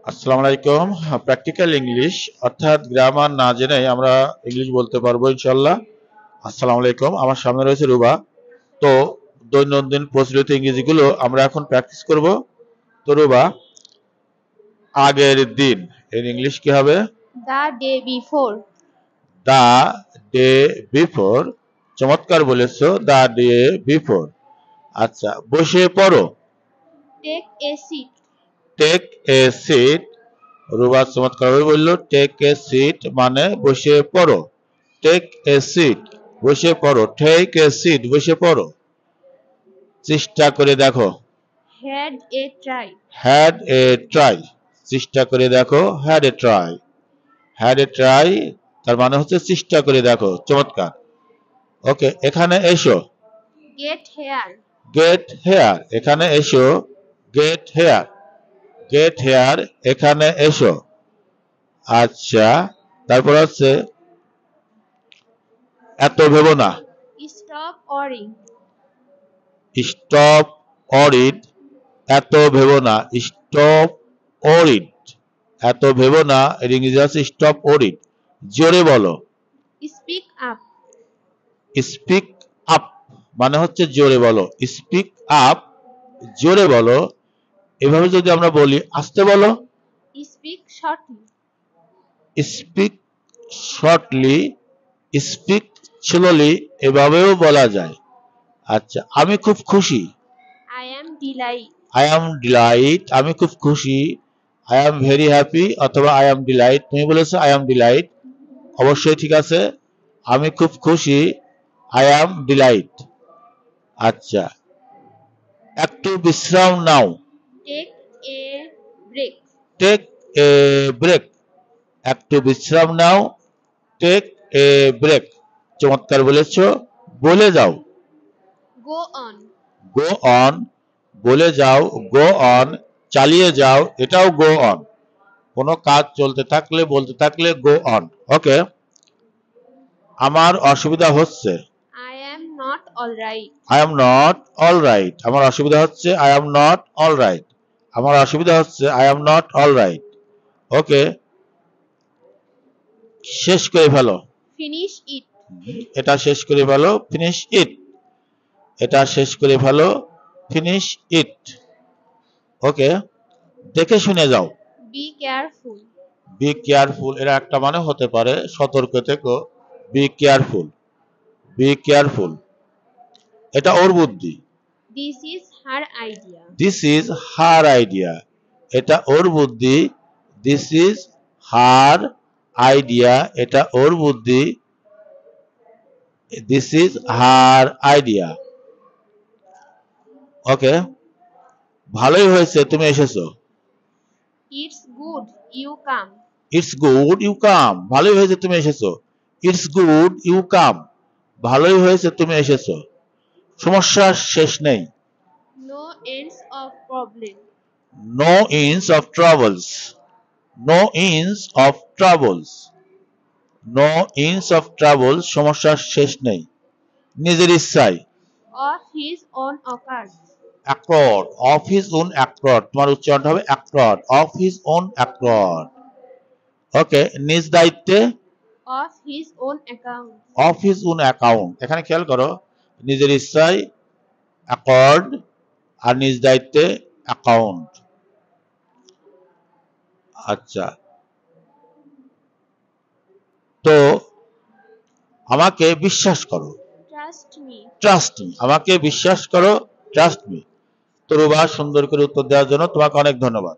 আসসালামু আলাইকুম। Practical English অর্থাৎ গ্রামার না জেনে আমরা ইংলিশ বলতে পারবো ইনশাল্লাহ। আসসালামু আলাইকুম। আমার সামনে রয়েছে রুবা। তো দৈনন্দিন প্রচলিত ইংরেজিগুলো আমরা এখন প্র্যাকটিস করব। তো রুবা, আগের দিন এর ইংলিশ কি হবে? The day before. The day before. চমৎকার বলেছো, দা ডে বিফোর। আচ্ছা, বসে পড়ো। Take a seat. Take a seat. Ruba চমৎকারভাবে বললো, টেক এ সিট মানে বসে পড়ো। টেক এ সিট, বসে পড়ো। টেক এ সিট, বসে পড়ো। চেষ্টা করে দেখো। Had a try. Had a try, চেষ্টা করে দেখো। Had a try. Had a try তার মানে হচ্ছে চেষ্টা করে দেখো। চমৎকার। ওকে, এখানে এসো। Get here. গেট হেয়ার, এখানে এসো। Gate hair. গেট হেয়ার, এখানে এসো। আচ্ছা, তারপর হচ্ছে এত ভেবো না। Stop worrying. স্টপ অরিড, এত ভেবো না। স্টপ অরিড, এত ভেবো না। এর ইংরেজি আছে স্টপ অরিড। জোরে বলো। Speak up. স্পিক আপ মানে হচ্ছে জোরে বলো। স্পিক আপ, জোরে বলো। এভাবে যদি আমরা বলি, আস্তে বলো। Speak shortly. Speak shortly, speak slowly, এভাবেও বলা যায়। আচ্ছা, আমি খুব খুশি। I am delighted. I am delight, আমি খুব খুশি। আই অ্যাম ভেরি হ্যাপি অথবা আই অ্যাম ডিলাইট। তুমি বলেছো আই অ্যাম ডিলাইট, অবশ্যই ঠিক আছে। আমি খুব খুশি, আই অ্যাম ডিলাইট। আচ্ছা, একটু বিশ্রাম নাও। Take a break. Take a break, একটু বিশ্রাম নাও। টেক এ ব্রেক, চমৎকার বলেছো। বলে যাও। Go on. গো অন, বলে যাও। গো অন, চালিয়ে যাও, এটাও গো অন। কোনো কাজ চলতে থাকলে, বলতে থাকলে গো অন। ওকে, আমার অসুবিধা হচ্ছে। I am not alright. I am not all right, আমার অসুবিধা হচ্ছে। I am not all right, আমার অসুবিধা হচ্ছে। I am not all right. Okay, শেষ করে ফেলো। Finish it. এটা শেষ করে ফেলো। ফিনিশ ইট, এটা শেষ করে ফেলো। Finish it. ওকে, দেখে শুনে যাও। Be careful. বি কেয়ারফুল, এরা একটা মানে হতে পারে সতর্ক থেকো। বি কেয়ারফুল, বি কেয়ারফুল, এটা ওর বুদ্ধি। This is her idea. This is her idea, এটা ওর বুদ্ধি। দিস ইজ হার আইডিয়া, এটা ওর বুদ্ধি। This is her idea. Okay, ভালোই হয়েছে তুমি এসেছো। It's good you come. It's good you come, ভালোই হয়েছে তুমি এসেছো। ইটস গুড ইউ কাম, ভালোই হয়েছে তুমি এসেছো। সমস্যার শেষ নেই। No ends of problem. No ends of travels, no ends of travels, no ends of travels, সমস্যার শেষ নেই। নিজের ইচ্ছায়। Of his own accord. Accord, of his own accord, তোমার উচ্চারণটা হবে accord. Of his own accord. Okay, নিজ দায়িত্বে। Of his own account. Of his own account, এখানে খেয়াল করো। নিজের ইচ্ছায় অ্যাকর্ড, আর নিজ দায়িত্বে অ্যাকাউন্ট। আচ্ছা, তো আমাকে বিশ্বাস করো। Trust me. ট্রাস্ট মি, আমাকে বিশ্বাস করো। Trust me. তো রুবা, সুন্দর করে উত্তর দেওয়ার জন্য তোমাকে অনেক ধন্যবাদ।